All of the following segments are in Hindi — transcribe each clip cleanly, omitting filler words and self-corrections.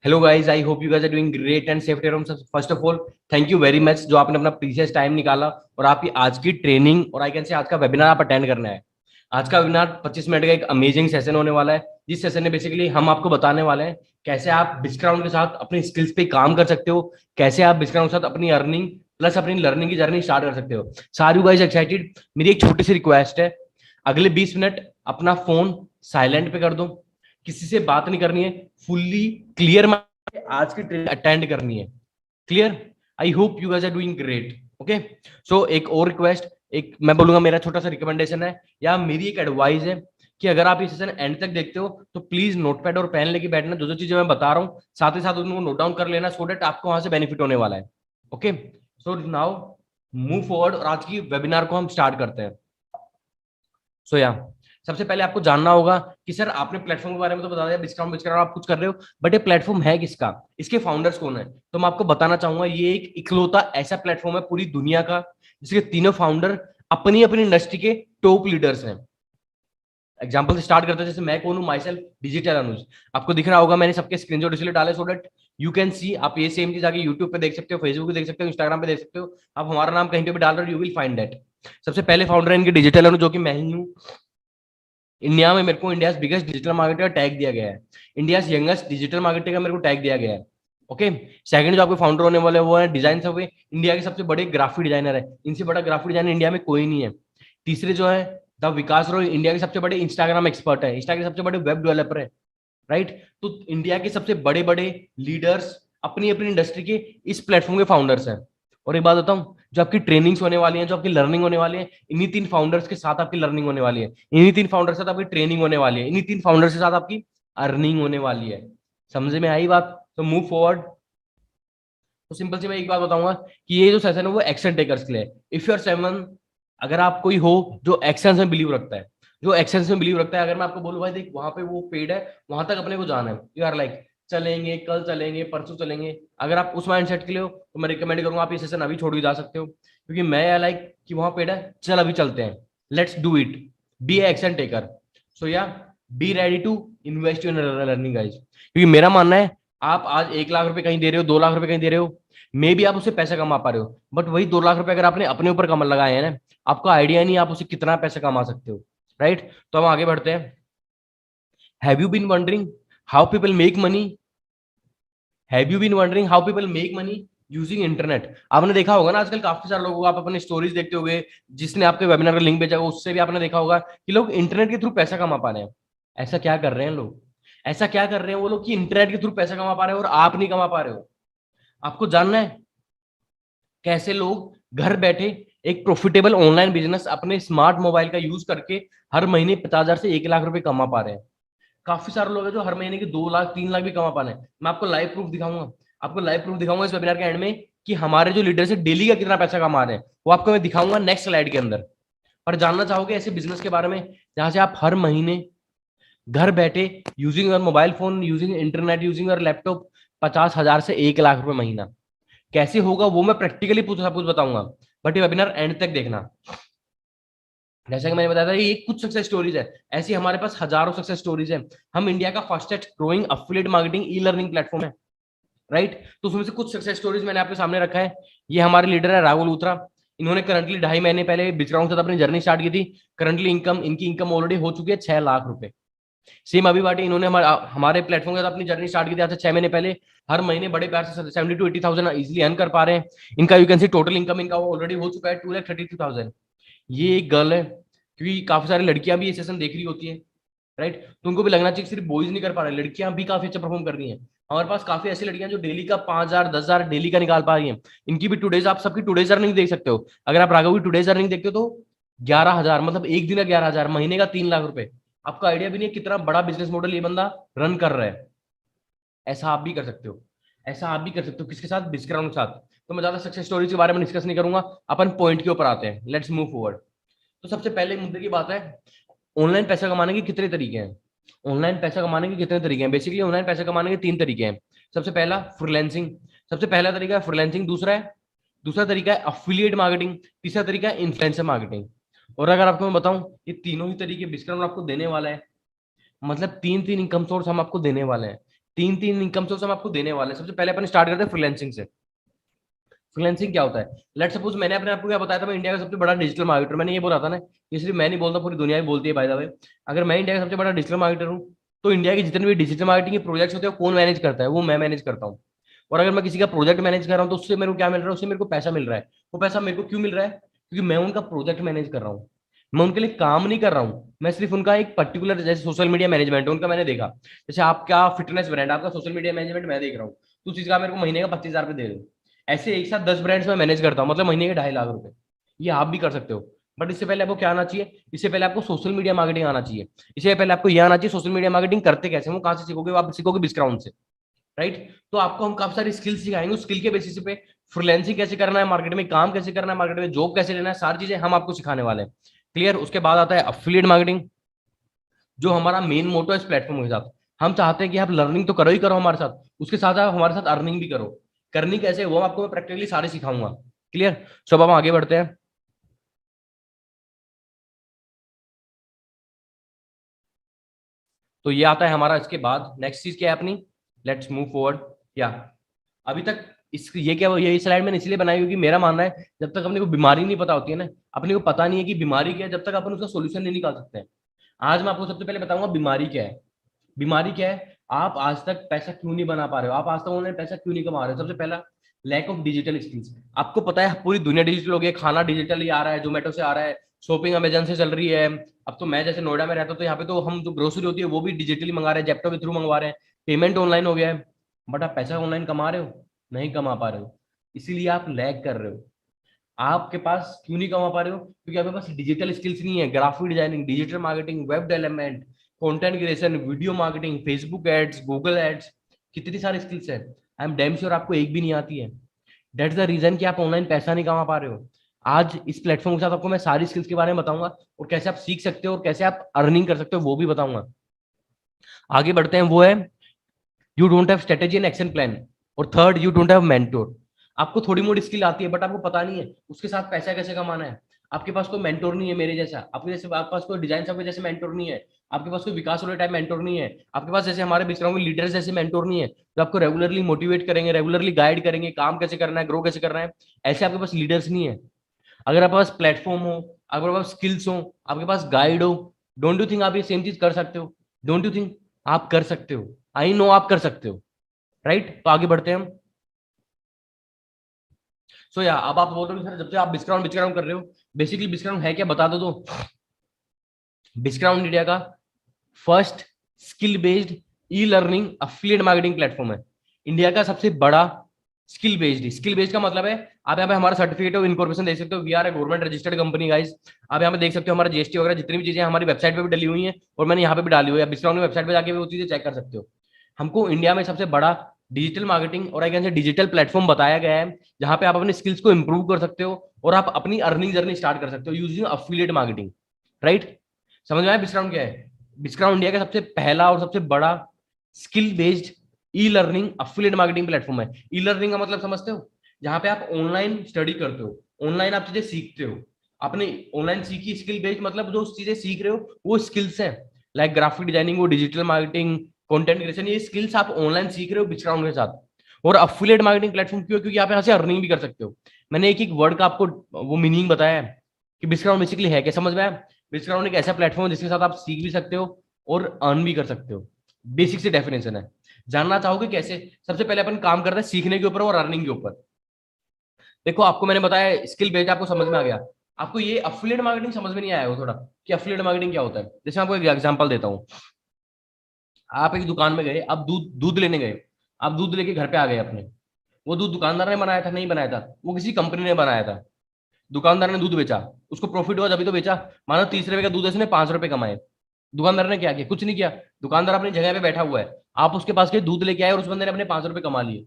Hello guys, I hope you guys are doing great and safe at home. First of all thank you very much जो आपने अपना प्रीशियस टाइम निकाला और आपकी आज की ट्रेनिंग और आई कैन से आज का वेबिनार आप अटेंड करना है। आज का वेबिनार 25 मिनट का एक अमेजिंग सेशन होने वाला है, जिस सेशन में बेसिकली हम आपको बताने वाले हैं कैसे आप डिस्काउंट के साथ अपनी स्किल्स पे काम कर सकते हो, कैसे आप डिस्काउंट के साथ अपनी अर्निंग प्लस अपनी लर्निंग की जर्नी स्टार्ट कर सकते हो। सार यू गाइस एक्साइटेड? मेरी एक छोटी सी रिक्वेस्ट है, अगले 20 मिनट अपना फोन साइलेंट पे कर दो, किसी से बात नहीं करनी है, फुल्ली क्लियर आज की ट्रेनिंग अटेंड करनी है। Clear? I hope you guys are doing great. Okay, so एक और रिक्वेस्ट, एक मैं बोलूंगा मेरा छोटा सा रिकमेंडेशन है या मेरी एक एडवाइस है कि अगर आप ये सेशन एंड तक देखते हो तो प्लीज नोटपैड और पेन लेके बैठना, जो जो चीजें मैं बता रहा हूँ साथ ही साथ उनको नोट डाउन कर लेना, सो डेट आपको वहां से बेनिफिट होने वाला है। Okay, so now move forward और आज की वेबिनार को हम स्टार्ट करते हैं। सो या सबसे पहले आपको जानना होगा कि सर आपने प्लेटफॉर्म के बारे में तो बता दिया, डिस्काउंट डिस्काउंट आप कुछ कर रहे हो, बट ये प्लेटफॉर्म है किसका, इसके फाउंडर्स कौन है? तो मैं आपको बताना चाहूंगा ये एक इकलौता ऐसा प्लेटफॉर्म है पूरी दुनिया का जिसके तीनों फाउंडर अपनी अपनी इंडस्ट्री के टॉप लीडर्स हैं। एग्जाम्पल से स्टार्ट करते हैं, जैसे मैं कौन हूँ, माई सेल्फ डिजिटल अनुज। आपको दिख रहा होगा मैंने सबके स्क्रीनशॉट इसलिए डाले so that you can see. आप ये सेम चीज आगे यूट्यूब पे देख सकते हो, फेसबुक पे देख सकते हो, इंस्टाग्राम पे देख सकते हो, आप हमारा नाम कहीं पे भी डाल रहे हो, यू विल फाइंड दैट। सबसे पहले फाउंडर है इनके डिजिटल अनुज, जो कि मैं ही हूँ। इंडिया में मेरे को इंडिया बिगेस्ट डिजिटल मार्केटर का टैग दिया गया है, इंडिया यंगेस्ट डिजिटल मार्केटर का मेरे को टैग दिया गया है। ओके, सेकंड जो आपके फाउंडर होने वाले वो है डिजाइन सब, इंडिया के सबसे बड़े ग्राफिक डिजाइनर है, इनसे बड़ा ग्राफिक डिजाइनर इंडिया में कोई नहीं है। तीसरे जो है द विकास रॉय, इंडिया के सबसे बड़े इंस्टाग्राम एक्सपर्ट है, इंस्टा के सबसे बड़े वेब डेवलपर है। राइट, तो इंडिया के सबसे बड़े बड़े लीडर्स अपनी अपनी इंडस्ट्री के इस प्लेटफॉर्म के फाउंडर्स हैं। और एक बात बताऊं, जो आपकी ट्रेनिंग्स होने वाली हैं, जो आपकी लर्निंग होने वाली है, इन्हीं तीन फाउंडर्स के साथ आपकी लर्निंग होने वाली है, इन्हीं तीन फाउंडर्स के साथ आपकी ट्रेनिंग होने वाली है, इन्हीं तीन फाउंडर्स के साथ आपकी अर्निंग होने वाली है। समझ में आई बात? तो मूव फॉरवर्ड। तो सिंपल से मैं एक बात बताऊंगा कि ये जो सेशन है वो एक्शन टेकर्स के लिए। इफ यू आर सेवन, अगर आप कोई हो जो एक्शन में बिलीव रखता है, जो एक्शन में बिलीव रखता है, अगर मैं आपको बोलूं भाई देख वहां पे वो पेड़ है, वहां तक अपने को जाना है, यू आर लाइक चलेंगे, कल चलेंगे, परसों चलेंगे, अगर आप उस माइंडसेट के लिए हो तो मैं रिकमेंड करूंगा आप ये सेशन अभी छोड़ भी जा सकते हो, क्योंकि मैं लाइक कि वहां पेड़ है, चल अभी चलते हैं, let's do it, be action taker. So yeah be ready to invest in learning guys, क्योंकि मेरा मानना है आप आज 1 लाख रुपए कहीं दे रहे हो, 2 लाख रुपए कहीं दे रहे हो, मे भी आप उससे पैसा कमा पा रहे हो, बट वही 2 लाख रुपए अगर आपने अपने ऊपर कमर लगाए हैं ना, आपको आइडिया नहीं आप उससे कितना पैसा कमा सकते हो। राइट, तो हम आगे बढ़ते हैं। Have you been wondering how people make money? Have you been wondering how people make money using internet? आपने देखा होगा ना आजकल काफी सारे लोगों को, आप अपने स्टोरीज देखते होंगे, जिसने आपके वेबिनार का लिंक भेजा होगा उससे भी आपने देखा होगा कि लोग इंटरनेट के थ्रू पैसा कमा पा रहे हैं। ऐसा क्या कर रहे हैं लोग, ऐसा क्या कर रहे हैं वो लोग कि इंटरनेट के थ्रू पैसा कमा पा रहे हो और आप नहीं कमा पा रहे हो? आपको जानना है कैसे लोग घर बैठे एक प्रॉफिटेबल ऑनलाइन बिजनेस अपने स्मार्ट मोबाइल का यूज करके हर महीने 50,000 से 1 लाख रुपए कमा पा रहे हैं। काफी सारे लोग हैं जो हर महीने के 2 लाख 3 लाख भी कमा पा रहे हैं। मैं आपको लाइव प्रूफ दिखाऊंगा, आपको लाइव प्रूफ दिखाऊंगा इस वेबिनार के एंड में कि हमारे जो लीडर्स है डेली का कितना पैसा कमा रहे हैं, वो आपको मैं दिखाऊंगा नेक्स्ट स्लाइड के अंदर। पर जानना चाहोगे ऐसे बिजनेस के बारे में जहां से आप हर महीने घर बैठे using your mobile phone, using internet, using your laptop 50,000 से 1 लाख रुपए महीना कैसे होगा वो मैं प्रैक्टिकली सब कुछ बताऊंगा। बट ये वेबिनार एंड तक देखना। जैसा कि मैंने बताया था ये कुछ सक्सेस स्टोरीज है, ऐसी हमारे पास हजारों सक्सेस स्टोरीज है। हम इंडिया का fastest growing affiliate marketing e learning platform है। राइट, तो उसमें से कुछ सक्सेस स्टोरीज मैंने आपके सामने रखा है। ये हमारे लीडर है राहुल लूथरा, इन्होंने करंटली 2.5 महीने पहले बिचराउंड के साथ अपनी जर्नी स्टार्ट की थी। करंटली इनकम इनकी इनकम ऑलरेडी हो चुकी है 6 लाख रुपए। सेम अभी बाटी इन्होंने हमारे प्लेटफॉर्म के साथ अपनी जर्नी स्टार्ट की थी आज से 6 महीने पहले। हर महीने बड़े प्यार से 70 to 80,000 इजिली अर्न कर पा रहे हैं। इनका you can see total income इनका ऑलरेडी हो चुका है 2,32,000। ये एक गर्ल है, क्योंकि काफी सारी लड़कियां भी ये सेशन देख रही होती है। राइट, तो उनको भी लगना चाहिए सिर्फ बॉयज नहीं कर पा रहे, लड़कियां भी काफी अच्छा परफॉर्म कर रही हैं। हमारे पास काफी ऐसी लड़कियां जो डेली का 5,000 10,000 डेली का निकाल पा रही हैं। इनकी भी टुडेज, आप सबकी टुडेज अर्निंग देख सकते हो। अगर आप राघव की टुडेज अर्निंग देखते हो तो 11,000, मतलब एक दिन का 11,000, महीने का 3 लाख रुपए। आपको आइडिया भी नहीं है कितना बड़ा बिजनेस मॉडल ये बंदा रन कर रहा है। ऐसा आप भी कर सकते हो, ऐसा आप भी कर सकते हो, किसके साथ? बिस्क्राउंड के साथ। तो मैं ज्यादा सक्सेस स्टोरीज के बारे में डिस्कस नहीं करूंगा, अपन पॉइंट के ऊपर आते हैं, लेट्स मूव फॉरवर्ड। तो सबसे पहले मुद्दे की बात है, ऑनलाइन पैसा कमाने के कितने तरीके हैं? ऑनलाइन पैसा कमाने के कितने तरीके हैं? बेसिकली ऑनलाइन पैसा कमाने के 3 तरीके हैं। सबसे पहला फ्रीलांसिंग, सबसे पहला तरीका है फ्रीलांसिंग। दूसरा तरीका है अफिलिएट मार्केटिंग। तीसरा तरीका है इन्फ्लुएंसर मार्केटिंग। और अगर आपको मैं बताऊं, ये तीनों ही तरीके बिस्क्राउंड आपको देने वाला है, मतलब तीन तीन इनकम सोर्स हम आपको देने वाले हैं। तीन तीन इनकम सोर्स हम आपको देने वाले हैं। सबसे पहले अपन स्टार्ट करते हैं फ्रीलांसिंग से। फ्रीलांसिंग क्या होता है? लेट्स सपोज मैंने अपने आपको क्या बताया था, मैं इंडिया का सबसे बड़ा डिजिटल मार्केटर, मैंने ये बोला था ना, ये सिर्फ मैं नहीं बोलता, पूरी दुनिया ही बोलती है बाय द वे। अगर मैं इंडिया का सबसे बड़ा डिजिटल मार्केटर हूँ, तो इंडिया के जितने भी डिजिटल मार्केटिंग के प्रोजेक्ट्स होते हैं कौन मैनेज करता है? वो मैं मैनेज करता हूँ। और अगर मैं किसी का प्रोजेक्ट मैनेज कर रहा हूँ तो उससे मेरे को क्या मिल रहा है? उससे मेरे को पैसा मिल रहा है। वो पैसा मेरे को क्यों मिल रहा है? क्योंकि मैं उनका प्रोजेक्ट मैनेज कर रहा हूँ। मैं उनके लिए काम नहीं कर रहा हूँ, मैं सिर्फ उनका एक पर्टिकुलर, जैसे सोशल मीडिया मैनेजमेंट उनका मैंने देखा, जैसे आपका फिटनेस ब्रांड, आपका सोशल मीडिया मैनेजमेंट मैं देख रहा हूँ, तो उस चीज का मेरे को महीने का 25,000 रुपये दे दो। ऐसे एक साथ 10 ब्रांड्स में मैनेज करता हूँ, मतलब महीने के 2.5 लाख रुपए। ये आप भी कर सकते हो। बट इससे पहले आपको क्या आना चाहिए? इससे पहले आपको सोशल मीडिया मार्केटिंग आना चाहिए। इससे पहले आपको यह आना चाहिए सोशल मीडिया मार्केटिंग करते कैसे, वो कहाँ से सीखोगे? आप सीखोगे बिस्क्राउंड से, राइट? तो आपको हम काफी सारी स्किल्स सिखाएंगे, उस स्किल के बेसिस पे फ्रीलांसिंग कैसे करना है, मार्केट में काम कैसे करना है, मार्केट में जॉब कैसे लेना है, सारी चीजें हम आपको सिखाने वाले हैं। क्लियर? उसके बाद आता है अफिलिएट मार्केटिंग, जो हमारा मेन मोटो है इस प्लेटफॉर्म के साथ। हम चाहते हैं कि आप लर्निंग तो करो ही करो हमारे साथ, उसके साथ आप हमारे साथ अर्निंग भी करो। करनी कैसे वो आपको मैं प्रैक्टिकली सारे सिखाऊंगा। क्लियर? सो अब हम आगे बढ़ते हैं। तो ये आता है हमारा, इसके बाद नेक्स्ट चीज क्या है अपनी? Let's move forward. या अभी तक इस ये क्या, ये स्लाइड मैंने इसलिए बनाई क्योंकि मेरा मानना है जब तक अपने को बीमारी नहीं पता होती है ना, अपने को पता नहीं है कि बीमारी क्या है, जब तक अपन उसका सोल्यूशन नहीं निकाल सकते हैं। आज मैं आपको सबसे पहले बताऊंगा बीमारी क्या है। बीमारी क्या है? आप आज तक पैसा क्यों नहीं बना पा रहे हो, आप आज तक ऑनलाइन पैसा क्यों नहीं कमा रहे हो? सबसे पहला, लैक ऑफ डिजिटल स्किल्स। आपको पता है पूरी दुनिया डिजिटल हो गई है, खाना डिजिटल ही आ रहा है, जोमेटो से आ रहा है, शॉपिंग अमेजन से चल रही है। अब तो मैं जैसे नोएडा में रहता हूँ, तो यहाँ पे तो हम जो ग्रोसरी होती है वो भी डिजिटली मंगा रहे हैं, जेप्टो के थ्रू मंगवा रहे हैं, पेमेंट ऑनलाइन हो गया है। बट आप पैसा ऑनलाइन कमा रहे हो? नहीं कमा पा रहे हो, इसीलिए आप लैग कर रहे हो। आपके पास क्यों नहीं कमा पा रहे हो? क्योंकि आपके पास डिजिटल स्किल्स नहीं है। Graphic designing, digital marketing, web development, content creation, video marketing, Facebook ads, Google ads, कितनी सारी स्किल्स है। आई एम डैम श्योर आपको एक भी नहीं आती है। दैट्स द रीजन कि आप ऑनलाइन पैसा नहीं कमा पा रहे हो। आज इस प्लेटफॉर्म के साथ आपको मैं सारी स्किल्स के बारे में बताऊंगा, और कैसे आप सीख सकते हो और कैसे आप अर्निंग कर सकते हो वो भी बताऊंगा। आगे बढ़ते हैं, वो है you don't have strategy and action plan. और third, you don't have mentor. आपको थोड़ी मोटी स्किल आती है बट आपको पता नहीं है उसके साथ पैसा कैसे कमाना है। आपके पास कोई मेंटोर नहीं है मेरे जैसा, आपके जैसे आपके पास कोई डिजाइन सब जैसे मेंटोर नहीं है, आपके पास कोई विकास वाले टाइप मेंटोर नहीं है, आपके पास जैसे हमारे बिस्राम के लीडर्स जैसे मेंटोर नहीं है जो आपको रेगुलरली मोटिवेट करेंगे, रेगुलरली गाइड करेंगे, काम कैसे करना है, ग्रो कैसे करना है। ऐसे आपके पास लीडर्स नहीं है। अगर आपके पास प्लेटफॉर्म हो, आपके पास स्किल्स हो, आपके पास गाइड हो, डोंट यू थिंक आप ये सेम चीज कर सकते हो? डोंट यू थिंक आप कर सकते हो? आई नो आप कर सकते हो, राइट? तो आगे बढ़ते हैं हम। सो या अब आप बोल रहे हो सर जब से आप बिस्क्राउंड बिस्क्राउंड कर रहे हो, बेसिकली बिस्क्राउंड है क्या बता दो तो। बिस्क्राउंड इंडिया का first skill based e learning affiliate marketing platform है। इंडिया का सबसे बड़ा स्किल बेस्ड। स्किल बेस्ड का मतलब है आप यहाँ पे हमारा सर्टिफिकेट ऑफ इनकॉर्पोरेशन देख सकते हो, we are a government registered company guys. आप यहाँ पे देख सकते हो हमारा जीएसटी वगैरह जितनी भी चीजें हमारी वेबसाइट पे भी डली हुई हैं, और मैंने यहाँ पे भी डाली हुई है, बिस्क्राउंड वेबसाइट पे जाके भी वो चीजें चेक कर सकते हो। हमको इंडिया में सबसे बड़ा डिजिटल मार्केटिंग और I can say digital platform बताया गया है, जहां पे आप अपने स्किल्स को इंप्रूव कर सकते हो और आप अपनी अर्निंग जर्नी स्टार्ट कर सकते हो यूजिंग अफिलिएट मार्केटिंग, राइट? समझ में आया बिस्क्राउंड क्या है? बिस्क्राउंड इंडिया का सबसे पहला और सबसे बड़ा skill based e learning affiliate marketing platform है। ई लर्निंग का मतलब समझते हो? जहां पे आप ऑनलाइन स्टडी करते हो, ऑनलाइन आप चीजें सीखते हो। आपने ऑनलाइन सीखी स्किल बेस्ड, मतलब जो चीजें सीख रहे हो वो स्किल्स है, लाइक ग्राफिक डिजाइनिंग, वो डिजिटल मार्केटिंग, कंटेंट क्रिएशन, ये स्किल्स आप ऑनलाइन सीख रहे हो बिस्क्राउंड के साथ। और अफिलिएट मार्केटिंग प्लेटफॉर्म क्यों? क्योंकि आप यहाँ से अर्निंग भी कर सकते हो। मैंने एक एक वर्ड का आपको वो मीनिंग बताया है कि बिस्क्राउंड बेसिकली है क्या, समझ में आया? बिस्क्राउंड एक ऐसा प्लेटफॉर्म है जिसके साथ आप सीख भी सकते हो और अर्न भी कर सकते हो। बेसिक से डेफिनेशन है। जानना चाहोगे कैसे? सबसे पहले अपन काम करते हैं सीखने के ऊपर और अर्निंग के ऊपर। देखो आपको मैंने बताया स्किल बेस्ड, आपको समझ में आ गया। आपको ये अफिलिएट मार्केटिंग समझ में नहीं आया हो थोड़ा कि अफिलिएट मार्केटिंग क्या होता है? जैसे मैं आपको एक एग्जांपल देता हूँ। आप एक दुकान में गए, आप दूध दूध लेने गए, आप दूध लेके घर पे आ गए अपने। वो दूध दुकानदार ने बनाया था? नहीं बनाया था, वो किसी कंपनी ने बनाया था। दुकानदार ने दूध बेचा, उसको प्रॉफिट हुआ तभी तो बेचा। मानो 30 रुपए का दूध उसने 5 रुपए कमाए। दुकानदार ने क्या किया? कुछ नहीं किया। दुकानदार अपनी जगह पे बैठा हुआ है, आप उसके पास के दूध लेके आए और उस बंदे ने अपने 5 रुपए कमा लिए।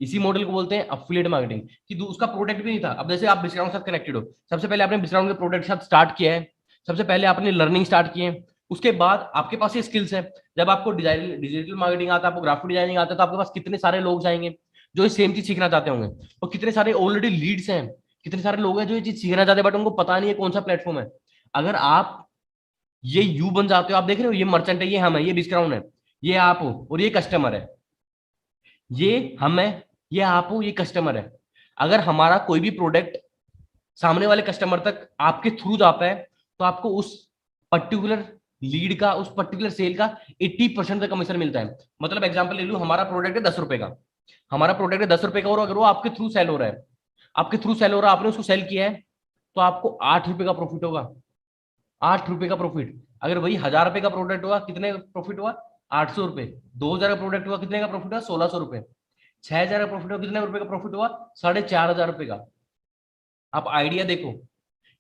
इसी मॉडल को बोलते हैं अफिलिएट मार्केटिंग, कि उसका प्रोडक्ट भी नहीं था। अब जैसे आप बिस्क्राउंड के साथ कनेक्टेड हो, सबसे पहले आपने बिस्क्राउंड के प्रोडक्ट के साथ स्टार्ट किया है, सबसे पहले आपने लर्निंग स्टार्ट की है, उसके बाद आपके पास ये स्किल्स है। जब आपको डिजिटल मार्केटिंग आता है, आपको ग्राफिक डिजाइनिंग आता है, तो आपके पास कितने सारे लोग जाएंगे जो ये सेम चीज सीखना चाहते होंगे, और कितने सारे ऑलरेडी लीड्स हैं, कितने सारे लोग हैं जो ये चीज सीखना चाहते हैं बट उनको पता नहीं है कौन सा प्लेटफॉर्म है। अगर आप ये यू बन जाते हो, आप देख रहे हो ये मर्चेंट है, ये हम है, ये डिस्काउंट है, ये आप हो और ये कस्टमर है, ये हम है, ये आप हो, ये कस्टमर है। अगर हमारा कोई भी प्रोडक्ट सामने वाले कस्टमर तक आपके थ्रू जाता है तो आपको उस पर्टिकुलर लीड का, उस पर्टिकुलर सेल का 80% का कमीशन मिलता है। मतलब एग्जांपल ले लूं, हमारा प्रोडक्ट है 10 रुपए का, हमारा प्रोडक्ट है 10 रुपए का, और अगर वो आपके थ्रू सेल हो रहा है, आपके थ्रू सेल हो रहा है, आपने उसको सेल किया है, तो आपको 8 रुपए का प्रॉफिट होगा। 8 रुपए का प्रॉफिट। अगर वही 1000 रुपए का प्रोडक्ट हुआ, कितने का प्रॉफिट हुआ? 800 रुपए। 2000 का प्रोडक्ट हुआ, कितने का प्रॉफिट हुआ? 1600 रुपए। 6000 का प्रॉफिट हुआ, कितने रुपए का प्रॉफिट हुआ? 4500 रुपए का। आप आइडिया देखो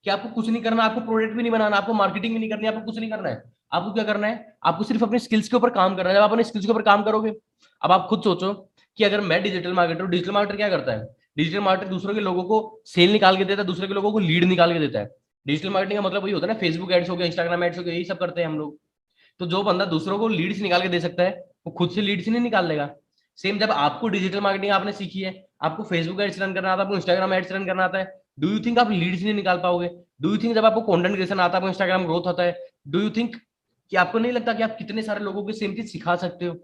कि आपको कुछ नहीं करना, आपको प्रोडक्ट भी नहीं बनाना, आपको मार्केटिंग भी नहीं करनी, आपको कुछ नहीं करना है। आपको क्या करना है? आपको सिर्फ अपने स्किल्स के ऊपर काम करना है। जब आप अपने स्किल्स के ऊपर काम करोगे, अब आप खुद सोचो कि अगर मैं डिजिटल मार्केटर हूँ, डिजिटल मार्केटर क्या करता है? डिजिटल मार्केटर दूसरों के लोगों को सेल निकाल के देता है, दूसरे के लोगों को लीड निकाल के देता है। डिजिटल मार्केटिंग का मतलब वही होता है ना, फेसबुक एड्स हो गया, इंस्टाग्राम एड्स हो गया, यही सब करते हैं हम लोग। तो जो बंदा दूसरों को लीड्स निकाल के दे सकता है, वो खुद से लीड्स नहीं निकाल लेगा। सेम जब आपको डिजिटल मार्केटिंग आपने सीखी है, आपको फेसबुक एड्स रन करना आता है, आपको इंस्टाग्राम एड्स रन करना आता है, डू यू थिंक आप लीड्स नहीं निकाल पाओगे? डू यू थिंक जब आपको कंटेंट क्रिएशन आता है, आपको इंस्टाग्राम ग्रोथ होता है, डू यू थिंक कि आपको नहीं लगता कि आप कितने सारे लोगों को सेम चीज सिखा सकते हो?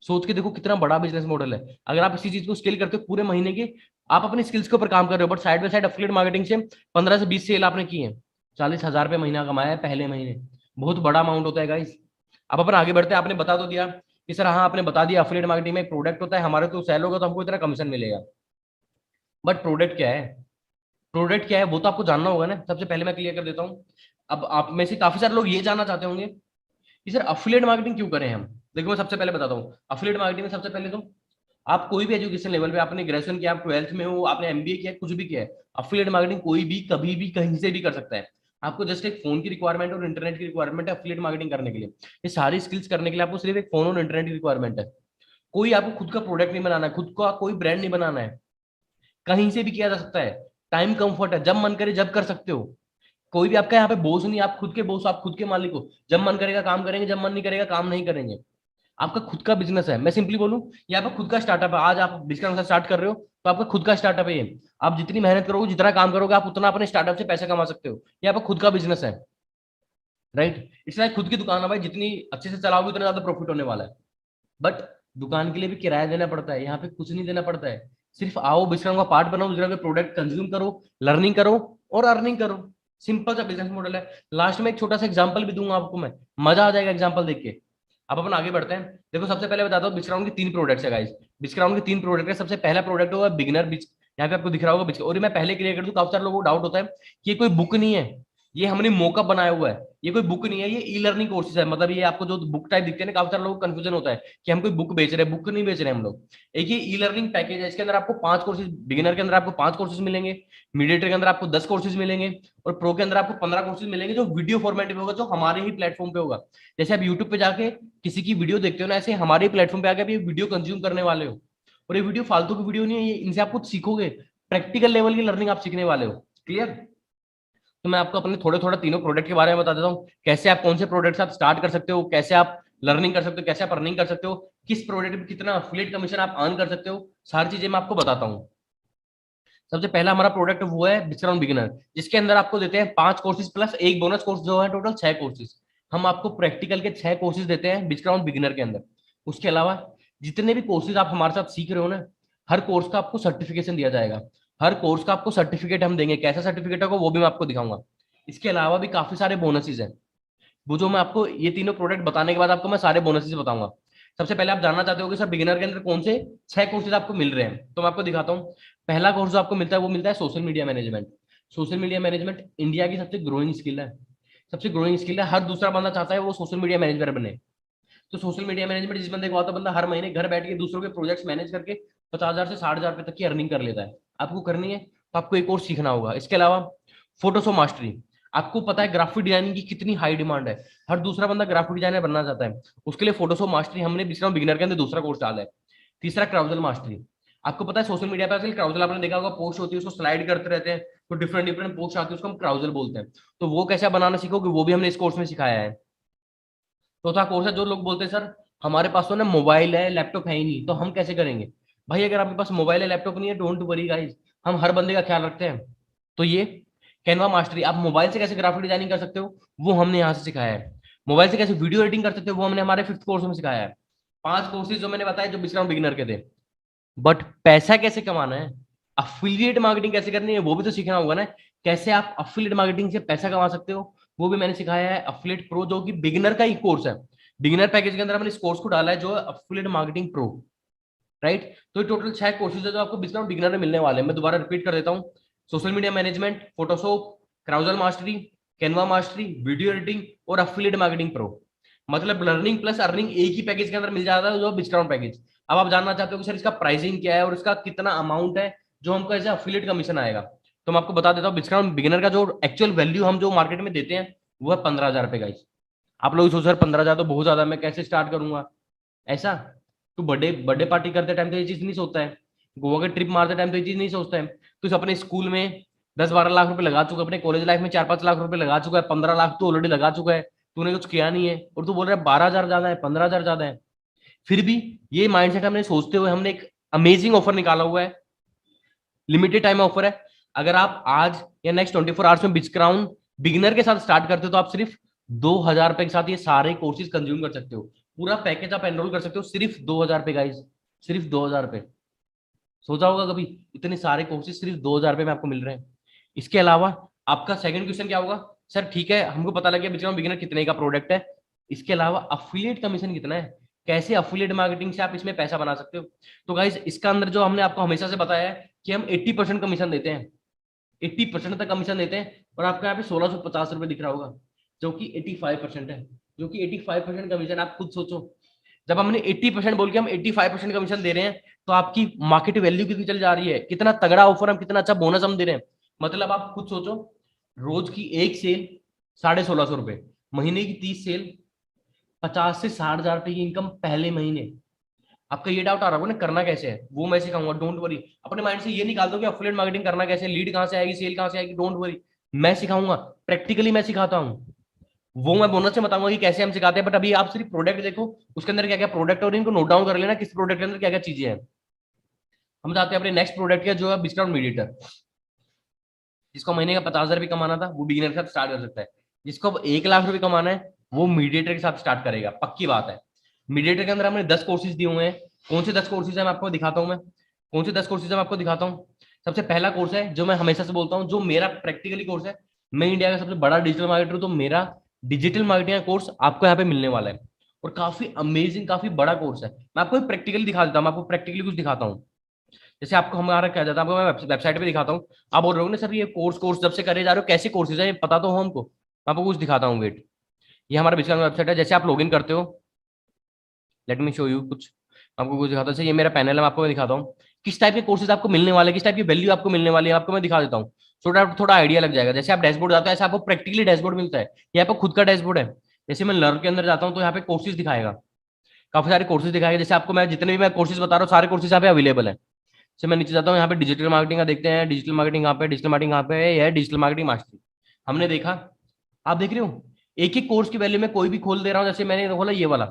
सोच के देखो कितना बड़ा बिजनेस मॉडल है। अगर आप इसी चीज को स्केल करते हो पूरे महीने के, आप अपने स्किल्स के ऊपर काम कर रहे हो, but side by side affiliate marketing से 15 से 20 सेल आपने की है, 40,000 रुपये महीना कमाया है पहले महीने। बहुत बड़ा अमाउंट होता है गाइस। अब अपन आगे बढ़ते हैं। आपने बता तो दिया कि सर, हाँ आपने बता दिया एफिलिएट मार्केटिंग में एक प्रोडक्ट होता है, हमारे तो सेल होगा तो हमको इतना कमीशन मिलेगा। बट प्रोडक्ट क्या है? प्रोडक्ट क्या है वो तो आपको जानना होगा ना। सबसे पहले मैं क्लियर कर देता हूँ। अब आप में से काफी सारे लोग ये जानना चाहते होंगे कि सर एफिलिएट मार्केटिंग क्यों करें हम। देखो मैं सबसे पहले बताता हूँ, एफिलिएट मार्केटिंग में सबसे पहले तो आप कोई भी एजुकेशन लेवल पे, आपने ग्रेजुएशन किया, आप 12th में हो, आपने एमबीए किया, कुछ भी किया है, एफिलिएट मार्केटिंग कोई भी कभी भी कहीं से भी कर सकता है। आपको जस्ट एक फोन की रिक्वायरमेंट और इंटरनेट की रिक्वायरमेंट है एफिलिएट मार्केटिंग करने के लिए। ये सारी स्किल्स करने के लिए आपको सिर्फ एक फोन और इंटरनेट की रिक्वायरमेंट है। कोई आपको खुद का प्रोडक्ट नहीं बनाना है, खुद का कोई ब्रांड नहीं बनाना है, कहीं से भी किया जा सकता है। टाइम कंफर्ट है, जब मन करे जब कर सकते हो। कोई भी आपका यहाँ पे बॉस नहीं, आप खुद के बॉस, आप खुद के मालिक हो। जब मन करेगा काम करेंगे, जब मन नहीं करेगा काम नहीं करेंगे। आपका खुद का बिजनेस है। मैं सिंपली बोलूं, ये आपका खुद का स्टार्टअप है। आज आप बिजनेस स्टार्ट कर रहे हो तो आपका खुद का स्टार्टअप है ये। आप जितनी मेहनत करोगे, जितना काम करोगे, आप उतना अपने स्टार्टअप से पैसा कमा सकते हो। ये आपका खुद का बिजनेस है, राइट? इसलिए खुद की दुकान है भाई, जितनी अच्छे से चलाओगे उतना ज्यादा प्रॉफिट होने वाला है। बट दुकान के लिए भी किराया देना पड़ता है, यहाँ पे कुछ नहीं देना पड़ता है। सिर्फ आओ, विश्राम का पार्ट बनाओ, दूसरा का प्रोडक्ट कंज्यूम करो, लर्निंग करो और अर्निंग करो। सिंपल सा बिजनेस मॉडल है। लास्ट में एक छोटा सा एग्जांपल भी दूंगा आपको मैं, मजा आ जाएगा एग्जांपल देख के। अब अपन आगे बढ़ते हैं। देखो सबसे पहले बताता हूँ, बिस्क्राउन के 3 प्रोडक्ट्स है गाइस। बिस्क्राउन के 3 प्रोडक्ट है। सबसे पहला प्रोडक्ट होगा बिगिनर बिच, यहाँ पे आपको दिख रहा होगा बिच। और ये मैं पहले क्लियर कर दूं, काफी सारे लोगों को डाउट होता है कि ये कोई बुक नहीं है, ये हमने मोका बनाया हुआ है। ये कोई बुक नहीं है, ये ई लर्निंग कोर्सेज है। मतलब ये आपको जो बुक टाइप दिखते हैं ना, काफी सारे लोगों को कंफ्यूजन होता है कि हम कोई बुक बेच रहे हैं। बुक नहीं बेच रहे हैं हम लोग। एक ये ई लर्निंग पैकेज है, इसके अंदर आपको 5 कोर्सेज, बिगिनर के अंदर आपको 5 कोर्सेज मिलेंगे, मीडिएटर के अंदर आपको 10 कोर्सेज मिलेंगे, और प्रो के अंदर आपको 15 कोर्सेज मिलेंगे, जो वीडियो फॉर्मेट में होगा, जो हमारे ही प्लेटफॉर्म पे होगा। जैसे आप यूट्यूब पे जाके किसी की वीडियो देखते हो ना, ऐसे हमारे प्लेटफॉर्म पे आके आप ये वीडियो कंज्यूम करने वाले हो। और ये वीडियो फालतू की वीडियो नहीं है, ये इनसे आप कुछ सीखोगे, प्रैक्टिकल लेवल की लर्निंग आप सीखने वाले हो। क्लियर? तो मैं आपको अपने थोड़े थोड़ा तीनों प्रोडक्ट के बारे में बता देता हूँ, कैसे आप कौन से प्रोडक्ट्स आप स्टार्ट कर सकते हो, कैसे आप लर्निंग कर सकते हो, कैसे आप अर्निंग कर सकते हो, किस प्रोडक्ट में कितना अफिलिएट कमीशन आप अर्न कर सकते हो, सारी चीजें मैं आपको बताता हूँ। सबसे पहला हमारा प्रोडक्ट वो है बिस्क्राउन बिगिनर, जिसके अंदर आपको देते हैं 5 कोर्सेज प्लस एक बोनस कोर्स, जो है टोटल 6 कोर्सेज। हम आपको प्रैक्टिकल के 6 कोर्सेज देते हैं बिस्क्राउन बिगिनर के अंदर। उसके अलावा जितने भी कोर्सेज आप हमारे साथ सीख रहे हो ना, हर कोर्स का आपको सर्टिफिकेशन दिया जाएगा। हर कोर्स का आपको सर्टिफिकेट हम देंगे, कैसा सर्टिफिकेट होगा वो भी मैं आपको दिखाऊंगा। इसके अलावा भी काफी सारे बोनसेस हैं, वो जो मैं आपको ये तीनों प्रोडक्ट बताने के बाद आपको मैं सारे बोनसेस बताऊंगा। सबसे पहले आप जानना चाहते हो कि सर बिगिनर के अंदर कौन से 6 कोर्सेज आपको मिल रहे हैं, तो मैं आपको दिखाता हूँ। पहला कोर्स जो आपको मिलता है वो मिलता है social media management. Social media management India की सबसे ग्रोइंग स्किल है, सबसे ग्रोइंग स्किल है। हर दूसरा बंदा चाहता है वो सोशल मीडिया मैनेजर बने। तो सोशल मीडिया मैनेजमेंट जिस बंदे को आता है, बंदा हर महीने घर बैठ के दूसरों के प्रोजेक्ट्स मैनेज करके 50,000 से 60,000 रुपए तक की अर्निंग कर लेता है। आपको करनी है तो आपको एक कोर्स सीखना होगा। इसके अलावा फोटोशॉप मास्टरी, आपको पता है ग्राफिक डिजाइनिंग की कितनी हाई डिमांड है, हर दूसरा बंदा ग्राफिक डिजाइनर बनना चाहता है। उसके लिए फोटोशॉप मास्टरी हमने बिगिनर के अंदर दूसरा कोर्स डाला है। तीसरा क्राउजल मास्टरी, आपको पता है सोशल मीडिया पे आजकल क्राउजल आपने देखा होगा, पोस्ट होती है, उसको स्लाइड करते रहते हैं, तो डिफरेंट डिफरेंट पोस्ट आती है, उसको हम क्राउजल बोलते हैं। तो वो कैसे बनाना सीखोगे वो भी हमने इस कोर्स में सिखाया है। चौथा कोर्स है, जो लोग बोलते हैं सर हमारे पास तो ना मोबाइल है लैपटॉप है ही नहीं, तो हम कैसे करेंगे? भाई अगर आपके पास मोबाइल है लैपटॉप नहीं है, डोंट वरी गाइस, हम हर बंदे का ख्याल रखते हैं। तो ये कैनवा मास्टरी, आप मोबाइल से कैसे ग्राफिक डिजाइनिंग कर सकते हो वो हमने यहाँ से सिखाया है। मोबाइल से कैसे वीडियो एडिटिंग कर सकते हो वो हमने हमारे 5th कोर्स में सिखाया है। 5 कोर्सेज जो मैंने बताया जो बिगिनर के थे। बट पैसा कैसे कमाना है, अफिलिएट मार्केटिंग कैसे करनी है, वो भी तो सीखना होगा ना। कैसे आप अफिलिएट मार्केटिंग से पैसा कमा सकते हो, वो भी मैंने सिखाया है। अफिलिएट प्रो जो कि बिगिनर का ही कोर्स है, बिगिनर पैकेज के अंदर हमने इस कोर्स को डाला है जो है अफिलिएट मार्केटिंग प्रो, राइट। तो ये टोटल 6 कोर्सेज है जो आपको बिजनेस बिगिनर में मिलने वाले हैं। मैं दोबारा रिपीट कर देता हूँ। Social media management, Photoshop, carousel mastery, Canva mastery, video editing और अफिलिएट मार्केटिंग प्रो। मतलब लर्निंग प्लस अर्निंग एक ही पैकेज के अंदर मिल जाता है, जो डिस्काउंट पैकेज। अब आप जानना चाहते हो कि सर इसका प्राइसिंग क्या है और इसका कितना अमाउंट है जो हमको एज अफिलिएट कमीशन आएगा, तो मैं आपको बता देता हूँ। डिस्काउंट बिगिनर का जो एक्चुअल वैल्यू हम जो मार्केट में देते हैं वो है 15,000 रुपए का। आप लोग सोच सर 15,000 तो बहुत ज्यादा है, मैं कैसे स्टार्ट करूंगा ऐसा। तो बर्थडे बर्थडे पार्टी करते टाइम तो ये चीज नहीं सोचता है, गोवा के ट्रिप मारते टाइम तो ये चीज नहीं सोचता है। तो इस अपने स्कूल में 10-12 लाख रुपए लगा चुका है, अपने कॉलेज लाइफ में 4-5 लाख रुपए लगा चुका है, 15 लाख तो ऑलरेडी लगा चुका है। तूने कुछ किया नहीं है और तू बोल रहा है 12,000 ज्यादा है, 15,000 ज्यादा है। फिर भी ये माइंडसेट हमने सोचते हुए हमने एक अमेजिंग ऑफर निकाला हुआ है। लिमिटेड टाइम ऑफर है। अगर आप आज या नेक्स्ट 24 आवर्स में बिचक्राउन बिगिनर के साथ स्टार्ट करते हो तो आप सिर्फ 2,000 रुपए के साथ ये सारे कोर्सेज कंज्यूम कर सकते हो। पूरा पैकेज आप एनरोल कर सकते हो सिर्फ 2,000 रुपए गाइज, सिर्फ 2,000 रुपए। सोचा होगा कभी इतने सारे कोर्सेज सिर्फ 2,000 रुपए में आपको मिल रहे हैं। इसके अलावा आपका सेकंड क्वेश्चन क्या होगा, सर ठीक है हमको पता लग गया बिचक्राउन बिगिनर कितने का प्रोडक्ट है, इसके अलावा अफिलिएट कमीशन कितना है, कैसे अफिलिएट मार्केटिंग से आप इसमें पैसा बना सकते हो। तो गाइज इसका अंदर जो हमने आपको हमेशा से बताया है कि हम 80% कमीशन देते हैं, 80% तक कमीशन देते हैं। और आपको यहाँ पे 1,650 रुपए दिख रहा होगा जो कि 85% है, जो कि 85% कमीशन। आप खुद सोचो, जब हमने 80% बोल के हम 85% कमीशन दे रहे हैं तो आपकी मार्केट वैल्यू कितनी चल जा रही है, कितना तगड़ा ऑफर, हम कितना अच्छा बोनस हम दे रहे हैं। मतलब आप खुद सोचो, रोज की एक सेल 1,650 रुपए, महीने की 30 सेल 50 से 60 हजार रुपए की इनकम पहले महीने। आपका ये डाउट आ रहा होगा ना करना कैसे है, वो मैं सिखाऊंगा, डोंट वरी। अपने माइंड से ये निकाल दो कि अफिलिएट मार्केटिंग करना कैसे है, लीड कहां से आएगी, सेल कहां से आएगी, डोंट वरी। मैं सिखाऊंगा, प्रैक्टिकली मैं सिखाता हूँ। वो मैं बोनस से बताऊंगा कि कैसे हम सिखाते हैं। बट अभी आप सिर्फ प्रोडक्ट देखो, उसके अंदर क्या क्या प्रोडक्ट है और इनको नोट डाउन कर लेना किस प्रोडक्ट के अंदर क्या क्या चीजें हैं। हम जाते हैं अपने नेक्स्ट प्रोडक्ट का जो है डिस्काउंट मीडिएटर। जिसको महीने का 50,000 रुपये कमाना था वो बिगिनर के साथ स्टार्ट कर सकता है। जिसको अब 1 लाख रुपए कमाना है वो मीडिएटर के साथ स्टार्ट करेगा, पक्की बात है। मीडिएटर के अंदर हमने 10 कोर्सेज दिए हुए हैं। कौन से 10 कोर्सेज है मैं आपको दिखाता हूँ, मैं कौन से 10 कोर्सेज है मैं आपको दिखाता हूँ। सबसे पहला कोर्स है जो मैं हमेशा से बोलता हूँ, जो मेरा प्रैक्टिकली कोर्स है। मैं इंडिया का सबसे बड़ा डिजिटल मार्केटर हूँ, तो मेरा डिजिटल मार्केटिंग का कोर्स आपको यहाँ पे मिलने वाला है। और काफी अमेजिंग, काफी बड़ा कोर्स है। मैं आपको प्रैक्टिकली दिखा देता हूँ, मैं आपको प्रैक्टिकली कुछ दिखाता हूँ। जैसे आपको हमारा क्या जाता है, आपको मैं वेबसाइट पे दिखाता हूँ। आप बोल रहे हो ना सर ये कोर्स कोर्स जब से करे जा रहे हो कैसे कोर्सेज है, ये पता तो हो हमको। मैं आपको कुछ दिखाता हूँ, वेट। ये हमारा बिजनेस वेबसाइट है। जैसे आप लॉगिन करते हो, लेट मी शो यू कुछ, आपको कुछ दिखाता हूँ। ये मेरा पैनल है, मैं आपको मैं दिखाता हूँ किस टाइप के कोर्सेज आपको मिलने वाले, किस टाइप की वैल्यू आपको मिलने वाली है, आपको मैं दिखा देता हूँ। थोड़ा थोड़ा आइडिया लग जाएगा। जैसे आप डैशबोर्ड जाते हैं ऐसे आपको प्रैक्टिकली डैशबोर्ड मिलता है, ये आपको खुद का डैशबोर्ड है। जैसे मैं लर्न के अंदर जाता हूँ तो यहाँ पे कोर्सेज दिखाएगा, काफी सारे कोर्सेज दिखाएगा। जैसे आपको मैं जितने भी मैं कोर्सेज बता रहा हूँ सारे कोर्सेज यहाँ पे अवेलेबल है। से मैं नीचे जाता हूँ, यहाँ पे डिजिटल मार्केटिंग का देखते हैं। डिजिटल मार्केटिंग यहाँ पे, डिजिटल मार्केटिंग यहाँ पे है, यह डिजिटल मार्केटिंग मास्टरी हमने देखा। आप देख रहे हो एक एक कोर्स की वैल्यू में कोई भी खोल दे रहा हूँ। जैसे मैंने खोला ये वाला,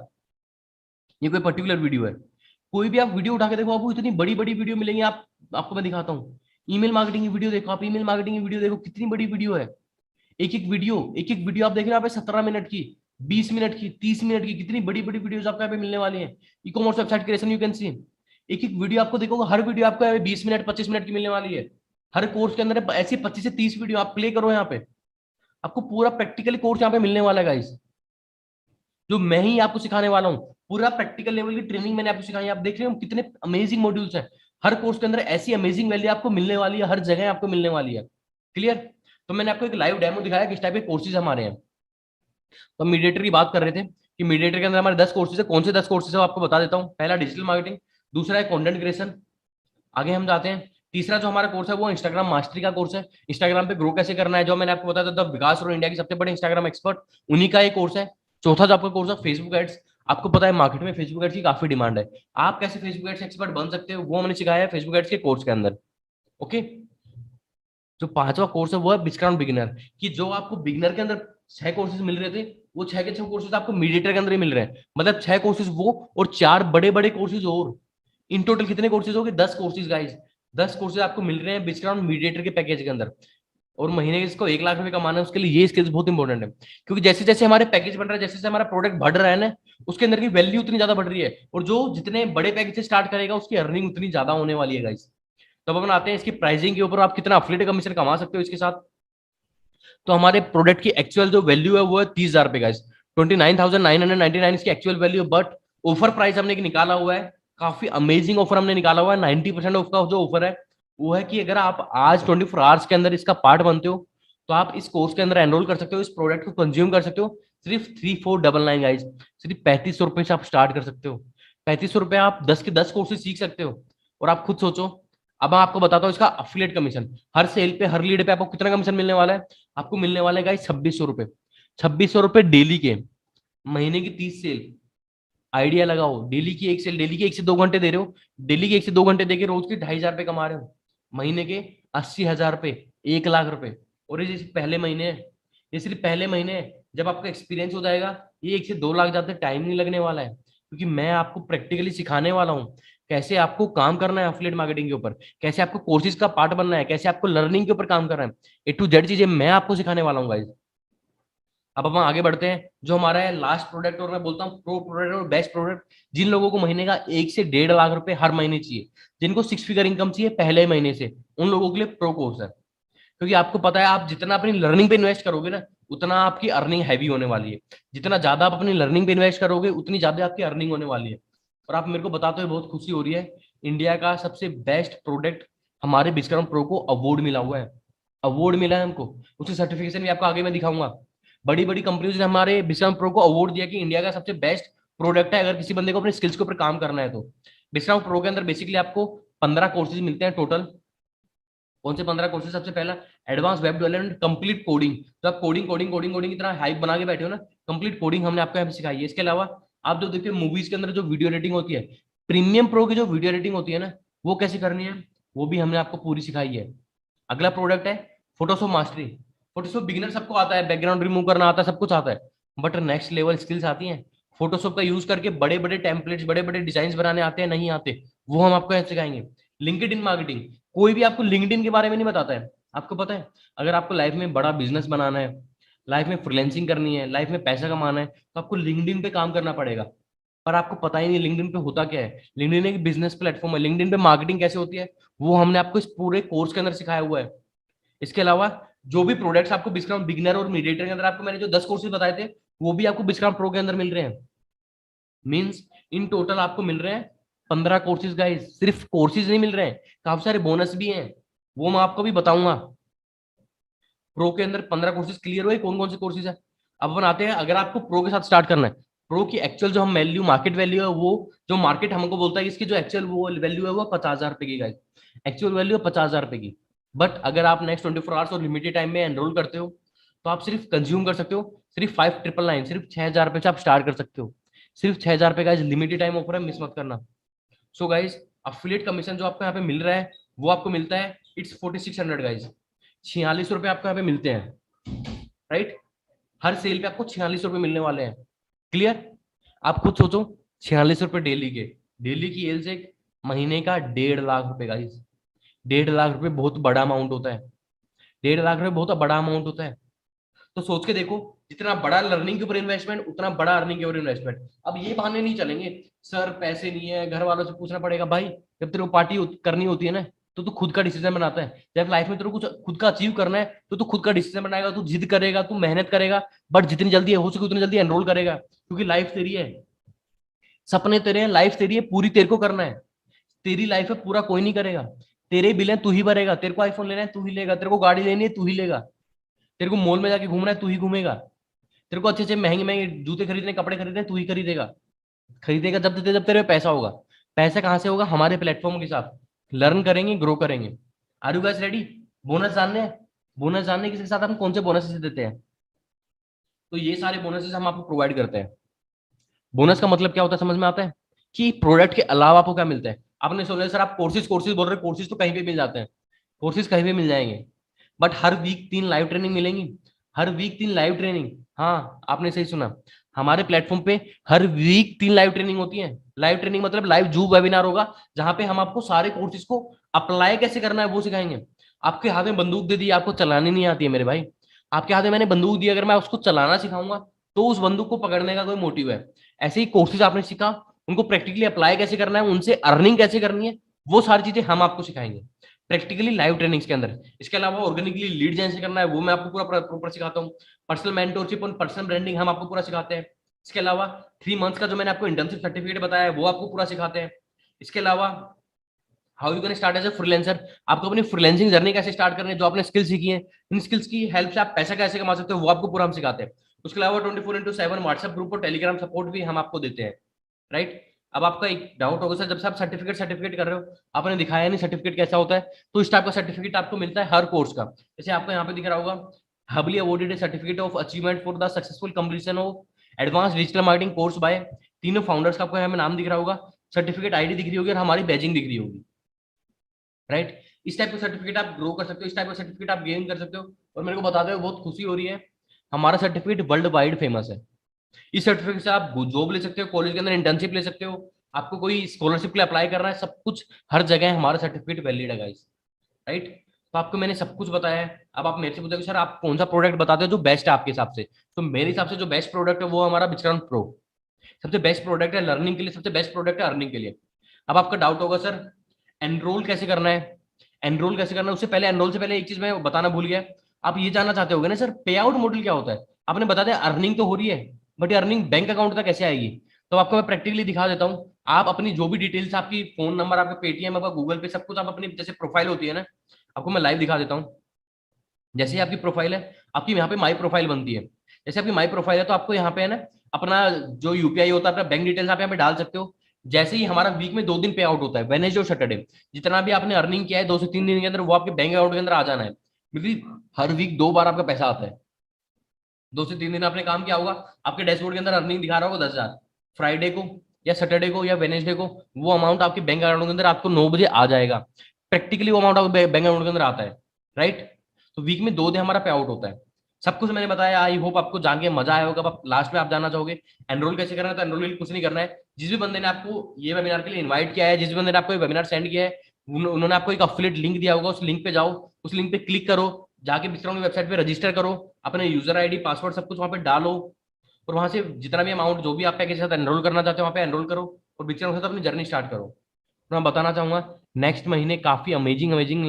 ये कोई पर्टिकुलर वीडियो है, कोई भी आप वीडियो उठा के देखो आपको इतनी बड़ी बड़ी वीडियो मिलेंगी। आपको मैं दिखाता हूँ, ईमेल मार्केटिंग की वीडियो देखो, आप ईमेल मार्केटिंग की वीडियो देखो कितनी बड़ी वीडियो है। एक एक वीडियो आप देख रहे हो यहाँ पे 17 मिनट की, 20 मिनट की, 30 मिनट की, कितनी बड़ी बड़ी वीडियोस आपको यहाँ पे मिलने वाली है। E commerce website creation you can see, एक एक वीडियो आपको देखोगे, हर वीडियो आपको 20 मिनट 25 मिनट की मिलने वाली है। हर कोर्स के अंदर ऐसी 25 से 30 वीडियो आप प्ले करो, यहाँ पे आपको पूरा प्रैक्टिकली कोर्स यहाँ पे मिलने वाला है गाइस। जो मैं ही आपको सिखाने वाला हूँ, पूरा प्रैक्टिकल लेवल की ट्रेनिंग मैंने आपको सिखाई। आप देख रहे हो कितने अमेजिंग मॉड्यूल्स हैं। हर कोर्स के अंदर ऐसी अमेजिंग वैल्यू आपको मिलने वाली है, हर जगह आपको मिलने वाली है। क्लियर। तो मैंने आपको एक लाइव डेमो दिखाया किस टाइप के कोर्सेज हमारे हैं। तो मीडिएटर की बात कर रहे थे कि मीडिएटर के अंदर हमारे 10 कोर्सेज है। कौन से 10 कोर्सेज है आपको बता देता हूँ। पहला डिजिटल मार्केटिंग, दूसरा है कंटेंट क्रिएशन, आगे हम जाते हैं। तीसरा जो हमारा कोर्स है वो इंस्टाग्राम मास्टरी का कोर्स है। इंस्टाग्राम पे ग्रो कैसे करना है, जो मैंने आपको बताया था, विकास और इंडिया के सबसे बड़े इंस्टाग्राम एक्सपर्ट, उन्हीं का एक कोर्स है। चौथा जो आपका कोर्स है फेसबुक एड्स, आपको पता है मार्केट में फेसबुक एड्स की काफी डिमांड है। आप कैसे फेसबुक एड्स एक्सपर्ट बन सकते हो वो मैंने सिखाया है फेसबुक एड्स के कोर्स के अंदर। ओके। जो पांचवा कोर्स है वो है डिस्काउंट बिगिनर, कि जो आपको बिगिनर के अंदर 6 कोर्सेज मिल रहे थे वो 6 के 6 कोर्सेज आपको मीडिएटर के अंदर ही मिल रहे हैं। मतलब 6 कोर्सेज वो और 4 बड़े बड़े कोर्सेज और, इन टोटल कितने कोर्सेज हो गए, 10 कोर्सेज गाइस। 10 कोर्सेज आपको मिल रहे हैं डिस्काउंट मीडिएटर के पैकेज के अंदर। और महीने के इसको 1 लाख रुपए कमाना है, उसके लिए ये स्किल्स बहुत इंपॉर्टेंट है। क्योंकि जैसे जैसे हमारे पैकेज बन रहा है, जैसे जैसे हमारा प्रोडक्ट बढ़ रहा है ना, उसके अंदर की वैल्यू उतनी ज्यादा बढ़ रही है, और जो जितने बड़े पैकेज से स्टार्ट करेगा उसकी अर्निंग उतनी ज्यादा होने वाली है गाइस। तब अपन आते हैं इसकी प्राइसिंग के ऊपर, आप कितना अफिलिएट कमीशन कमा सकते हो इसके साथ। तो हमारे प्रोडक्ट की एक्चुअल जो वैल्यू है वो है 30,000 रुपए गाइस, 29,999 इसकी actual value. But offer price हमने निकाला हुआ है, काफी अमेजिंग ऑफर हमने निकाला हुआ है। 90% ऑफ का जो ऑफर है वो है कि अगर आप आज 24 आवर्स के अंदर इसका पार्ट बनते हो तो आप इस कोर्स के अंदर एनरोल कर सकते हो, इस प्रोडक्ट को कंज्यूम कर सकते हो। सिर्फ 3499 गाइस, सिर्फ 3500 रुपए से आप स्टार्ट कर सकते हो। 3500 रुपए आप 10 के 10 कोर्सेज सीख सकते हो। और आप खुद सोचो, अब मैं आपको बताता हूँ इसका अफिलिएट कमीशन। हर सेल पे, हर लीड पे आपको कितना कमीशन मिलने वाला है? आपको मिलने वाले गाइस 2600 रुपए। 2600 रुपए डेली के, महीने की 30 सेल। आइडिया लगाओ, डेली की एक सेल, डेली की 1 से 2 घंटे दे रहे हो, डेली के 1 से 2 घंटे देके रोज के 2,500 रुपए कमा रहे हो, महीने के 80,000 रुपए, 1 लाख रुपए। और ये जैसे पहले महीने है, ये सिर्फ पहले महीने है। जब आपका एक्सपीरियंस हो जाएगा ये 1 से 2 लाख जाते टाइम नहीं लगने वाला है, क्योंकि मैं आपको प्रैक्टिकली सिखाने वाला हूँ कैसे आपको काम करना है एफिलिएट मार्केटिंग के ऊपर, कैसे आपको कोर्सेज का पार्ट बनना है, कैसे आपको लर्निंग के ऊपर काम करना है। A to Z चीजें मैं आपको सिखाने वाला हूँ गाइज। अब हम आगे बढ़ते हैं, जो हमारा है लास्ट प्रोडक्ट, और मैं बोलता हूँ प्रो प्रोडक्ट और बेस्ट प्रोडक्ट। जिन लोगों को महीने का 1 से 1.5 लाख रुपए हर महीने चाहिए, जिनको 6 फिगर इनकम चाहिए पहले महीने से, उन लोगों के लिए प्रो कोर्स है। क्योंकि आपको पता है आप जितना अपनी लर्निंग पे इन्वेस्ट करोगे ना, उतना आपकी अर्निंग हैवी होने वाली है। जितना ज्यादा आप अपनी लर्निंग पे इन्वेस्ट करोगे उतनी ज्यादा आपकी अर्निंग होने वाली है। और आप मेरे को बताते हुए बहुत खुशी हो रही है, इंडिया का सबसे बेस्ट प्रोडक्ट हमारे विश्वकर्मा प्रो को अवार्ड मिला हुआ है। अवार्ड मिला है हमको, उसकी सर्टिफिकेशन भी आपको आगे मैं दिखाऊंगा। बड़ी बड़ी कंपनीज ने हमारे विश्वकर्मा प्रो को अवार्ड दिया कि इंडिया का सबसे बेस्ट प्रोडक्ट है अगर किसी बंदे को अपने स्किल्स के ऊपर काम करना है तो। विश्वकर्मा प्रो के अंदर बेसिकली आपको 15 कोर्सेज मिलते हैं टोटल। कौन से 15 कोर्सेज? सबसे पहला advance web development, complete coding. तो आप कोडिंग कोडिंग कोडिंग कोडिंग की तरह हाइप बना के बैठे हो ना, कंप्लीट कोडिंग हमने आपको यहाँ पे सिखाई है। इसके अलावा आप जो देखते हो मूवीज के अंदर जो वीडियो एडिटिंग होती है, प्रीमियम प्रो की जो वीडियो एडिटिंग होती है ना, वो कैसे करनी है वो भी हमने आपको पूरी सिखाई है। अगला प्रोडक्ट है फोटोशॉप मास्टरी। फोटोशॉप बिगिनर सबको आता है, बैकग्राउंड रिमूव करना आता है, सब कुछ आता है। बट नेक्स्ट लेवल स्किल्स आती हैं, फोटोशॉप का यूज करके बड़े बड़े टेम्पलेट्स, बड़े बड़े डिजाइन बनाने आते हैं नहीं आते, वो हम आपको यहाँ सिखाएंगे। लिंक्डइन मार्केटिंग, कोई भी आपको लिंक्डइन के बारे में नहीं बताता है। आपको पता है, अगर आपको लाइफ में बड़ा बिजनेस बनाना है, लाइफ में फ्रीलांसिंग करनी है, लाइफ में पैसा कमाना है, तो आपको लिंक्डइन पे काम करना पड़ेगा। पर आपको पता ही नहीं लिंक्डइन पे होता क्या है। लिंक्डइन एक बिजनेस प्लेटफॉर्म है, लिंक्डइन पे मार्केटिंग कैसे होती है वो हमने आपको इस पूरे कोर्स के अंदर सिखाया हुआ है। इसके अलावा जो भी प्रोडक्ट्स आपको बिस्क्राम बिगिनर और मीडिएटर के अंदर, आपको मैंने जो 10 कोर्सेज बताए थे वो भी आपको बिस्क्राम प्रो के अंदर मिल रहे हैं। मींस इन टोटल आपको मिल रहे हैं 15 कोर्सेज गाइस। सिर्फ कोर्सेज नहीं मिल रहे हैं, काफी सारे बोनस भी हैं, वो मैं आपको भी बताऊंगा। प्रो के अंदर 15 कोर्सेज क्लियर हुए कौन कौन से कोर्सेज है। अब अपन आते हैं, अगर आपको प्रो के साथ स्टार्ट करना है, प्रो की एक्चुअल जो हम वैल्यू, मार्केट वैल्यू है, वो जो मार्केट हमको बोलता है कि इसकी जो एक्चुअल वो वैल्यू है वो 50,000 रुपए की गाइस। एक्चुअल वैल्यू है 50,000 रुपए की। बट अगर आप नेक्स्ट 24 आवर्स और लिमिटेड टाइम में एनरोल करते हो तो आप सिर्फ कंज्यूम कर सकते हो सिर्फ 5,999, सिर्फ 6,000 रुपए से आप स्टार्ट कर सकते हो। सिर्फ 6,000 रुपए का लिमिटेड टाइम ऑफर है, मिस मत करना। सो गाइज, अफिलिएट कमीशन जो आपको यहाँ पे मिल रहा है वो आपको मिलता है, इट्स 4,600 गाइज। 46 रुपए आपको यहाँ पे मिलते हैं, राइट। हर सेल पे आपको 46 रुपए मिलने वाले हैं। क्लियर? आप खुद सोचो, 46 रुपए डेली के, डेली की एल से महीने का 1.5 लाख रुपए गाइज। 1.5 लाख रुपए बहुत बड़ा अमाउंट होता है। 1.5 लाख रुपए बहुत बड़ा अमाउंट होता है। तो सोच के देखो, जितना बड़ा लर्निंग के ऊपर इन्वेस्टमेंट उतना बड़ा अर्निंग के ऊपर इन्वेस्टमेंट। अब ये बहाने नहीं चलेंगे, सर पैसे नहीं है, घर वालों से पूछना पड़ेगा। भाई जब तेरे को पार्टी करनी होती है ना, तो तू खुद का डिसीजन बनाता है। जब लाइफ में तेरे को कुछ खुद का अचीव करना है तो तू खुद का डिसीजन बनाएगा, तू जिद करेगा, तू मेहनत करेगा। बट जितनी जल्दी हो सके उतनी जल्दी एनरोल करेगा, क्योंकि लाइफ तेरी है, सपने तेरे हैं, लाइफ तेरी है, पूरी तेरे को करना है। तेरी लाइफ है, पूरा कोई नहीं करेगा। तेरे बिल है, तू ही भरेगा। तेरे को आईफोन लेना है तू ही लेगा, तेरे को गाड़ी लेनी है तू ही लेगा, तेरे को मॉल में जाके घूमना है तू ही घूमेगा, तेरे को अच्छे अच्छे महंगे महंगे जूते खरीदने, कपड़े खरीदने तू ही खरीदेगा। खरीदेगा जब तेरे पे पैसा होगा। पैसा कहाँ से होगा? हमारे प्लेटफॉर्म के साथ लर्न करेंगे, ग्रो करेंगे। Are you guys ready? Bonus जानने हैं? बोनस जानने के साथ हम कौन से बोनसेस देते हैं? तो ये सारे बोनसेस हम आपको प्रोवाइड करते हैं। बोनस का मतलब क्या होता है, समझ में आता है? कि प्रोडक्ट के अलावा आपको क्या मिलता है। आपने सोचा सर आप कोर्सेज कोर्सेज बोल रहे हैं, कोर्सेज तो कहीं पे मिल जाते हैं, कोर्सेज कहीं पे मिल जाएंगे। बट हर वीक 3 लाइव ट्रेनिंग मिलेंगी। हर वीक 3 लाइव ट्रेनिंग, हाँ आपने सही सुना। हमारे प्लेटफॉर्म पे हर वीक 3 लाइव ट्रेनिंग होती है। लाइव ट्रेनिंग मतलब लाइव जूम वेबिनार होगा, जहां पे हम आपको सारे कोर्सेज को अप्लाई कैसे करना है वो सिखाएंगे। आपके हाथ में बंदूक दे दी, आपको चलानी नहीं आती है मेरे भाई। आपके हाथ में मैंने बंदूक दी, अगर मैं उसको चलाना सिखाऊंगा तो उस बंदूक को पकड़ने का कोई मोटिव है। ऐसे ही कोर्सेज आपने सीखा, उनको प्रैक्टिकली अप्लाई कैसे करना है, उनसे अर्निंग कैसे करनी है, वो सारी चीजें हम आपको सिखाएंगे प्रैक्टिकली लाइव ट्रेनिंग्स के अंदर। इसके अलावा ऑर्गेनिकली लीड जनरेशन करना है, वो मैं आपको पूरा प्रॉपर सिखाता हूँ। पर्सनल मेंटोरशिप और पर्सनल ब्रांडिंग हम आपको पूरा सिखाते हैं। इसके अलावा 3 मंथ्स का जो मैंने आपको इंटर्नशिप सर्टिफिकेट बताया है वो आपको पूरा सिखाते हैं। इसके अलावा how you can start as a freelancer, आपको अपनी फ्रीलांसिंग जर्नी कैसे स्टार्ट करनी है, जो आपने स्किल सीखी है, इन स्किल्स की हेल्प से आप पैसा कैसे कमा सकते हो, वो आपको पूरा हम सिखाते हैं। उसके अलावा 24/7 व्हाट्सएप ग्रुप और टेलीग्राम सपोर्ट भी हम आपको देते हैं। राइट। अब आपका एक डाउट होगा सर, जब से आप सर्टिफिकेट सर्टिफिकेट कर रहे हो, आपने दिखाया नहीं सर्टिफिकेट कैसा होता है, तो इस टाइप का सर्टिफिकेट आपको मिलता है हर कोर्स का। जैसे आपको यहाँ पे दिख रहा होगा, Hubli awarded certificate of achievement for the successful completion of advance digital marketing course by तीनों फाउंडर्स का आपको यहाँ पे नाम दिख रहा होगा, सर्टिफिकेट आईडी दिख रही होगी और हमारी बैजिंग दिख रही होगी। राइट। इस टाइप का सर्टिफिकेट आप ग्रो कर सकते हो, इस टाइप का सर्टिफिकेट आप गेन कर सकते हो। और मेरे को बताते हुए बहुत खुशी हो रही है, हमारा सर्टिफिकेट वर्ल्ड वाइड फेमस है। इस सर्टिफिकेट से आप जॉब ले सकते हो, कॉलेज के अंदर इंटर्नशिप ले सकते हो, आपको कोई स्कॉलरशिप के लिए अप्लाई करना है, सब कुछ हर जगह हमारा सर्टिफिकेट वैलिड है गाइस। राइट। तो आपको मैंने सब कुछ बताया है। अब आप मेरे से पूछोगे सर आप कौन सा प्रोडक्ट बताते हो जो बेस्ट है आपके हिसाब से, तो मेरे हिसाब से जो बेस्ट प्रोडक्ट है वो हमारा विचरण प्रो सबसे बेस्ट प्रोडक्ट है लर्निंग के लिए, सबसे बेस्ट प्रोडक्ट है अर्निंग के लिए। अब आपका डाउट होगा सर एनरोल कैसे करना है, एनरोल कैसे करना है, उससे पहले एनरोल से पहले एक चीज मैं बताना भूल गया। आप ये जानना चाहते होगे ना सर पे आउट मॉडल क्या होता है, आपने बता दिया अर्निंग तो हो रही है, बट ये अर्निंग बैंक अकाउंट तक कैसे आएगी। तो आपको मैं प्रैक्टिकली दिखा देता हूँ। आप अपनी जो भी डिटेल्स, आपकी फोन नंबर, आपका पेटीएम, आपका गूगल पे, सब कुछ आप अपनी जैसे प्रोफाइल होती है ना, आपको मैं लाइव दिखा देता हूँ। जैसे ही आपकी प्रोफाइल है, आपकी यहाँ पे माई प्रोफाइल बनती है। जैसे आपकी माई प्रोफाइल है तो आपको यहाँ पे है ना अपना जो यूपीआई होता है, अपना बैंक डिटेल्स आप यहाँ पे डाल सकते हो। जैसे ही हमारा वीक में 2 दिन पे आउट होता है, वेडनेसडे और सैटरडे, जितना भी आपने अर्निंग किया है 2 से 3 दिन के अंदर वो आपके बैंक अकाउंट के अंदर आ जाना है, क्योंकि हर वीक 2 बार आपका पैसा आता है। 2 से 3 दिन आपने काम किया होगा, आपके डैशबोर्ड के अंदर अर्निंग दिखा रहा होगा 10,000, फ्राइडे को या सैटरडे को या वेडनेसडे को वो अमाउंट आपके बैंक अकाउंट के अंदर आपको 9 बजे आ जाएगा। प्रैक्टिकली वो अमाउंट आपके बैंक अकाउंट के अंदर आता है। राइट। तो वीक में 2 दिन हमारा पे आउट होता है। सब कुछ मैंने बताया, आई होप आपको जान के मजा आया होगा। अब आप लास्ट में आप जानना चाहोगे एनरोल कैसे करना है, तो एनरोल के लिए कुछ नहीं करना है। जिस भी बंदे ने आपको ये वेबिनार के लिए इन्वाइट किया है, जिस भी बंदे ने आपको ये वेबिनार सेंड किया है, उन्होंने आपको एक अफिलिएट लिंक दिया होगा, उस लिंक पे जाओ, उस लिंक पे क्लिक करो, जाके बिस्ट्रॉन्ग की वेबसाइट पे रजिस्टर करो, अपने यूजर आईडी पासवर्ड सब कुछ वहां पे डालो, और वहां से जितना भी अमाउंट जो भी आप पैकेज के साथ एनरोल करना चाहते हो वहां पे एनरोल करो, और बिस्ट्रॉन्ग के साथ अपनी जर्नी स्टार्ट करो। तो मैं बताना चाहूंगा नेक्स्ट महीने काफी अमेजिंग अमेजिंग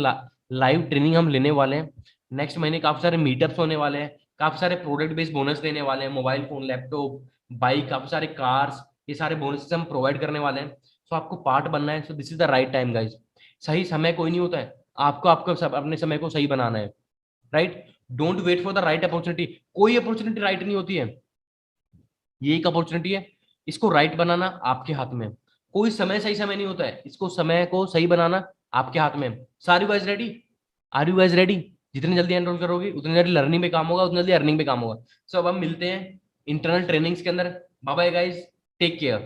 लाइव ट्रेनिंग हम लेने वाले हैं। नेक्स्ट महीने काफी सारे मीटअप्स होने वाले हैं, काफी सारे प्रोडक्ट बेस्ड बोनस देने वाले हैं, मोबाइल फोन, लैपटॉप, बाइक, काफी सारे कार्स, ये सारे बोनसेस हम प्रोवाइड करने वाले हैं। सो आपको पार्ट बनना है, so this is the right time guys. सही समय कोई नहीं होता है, आपको आपको अपने समय को सही बनाना है। Right. Don't wait for the right opportunity, कोई अपॉर्चुनिटी राइट नहीं होती है, ये एक अपॉर्चुनिटी है, इसको राइट बनाना आपके हाथ में। कोई समय सही समय नहीं होता है, इसको समय को सही बनाना आपके हाथ में। सारी wise ready, are you wise ready. जितनी जल्दी एनरोल करोगे उतनी जल्दी लर्निंग पे काम होगा, उतनी जल्दी अर्निंग पे काम होगा। सो अब हम मिलते हैं इंटरनल ट्रेनिंग्स के अंदर। Bye bye guys, take care.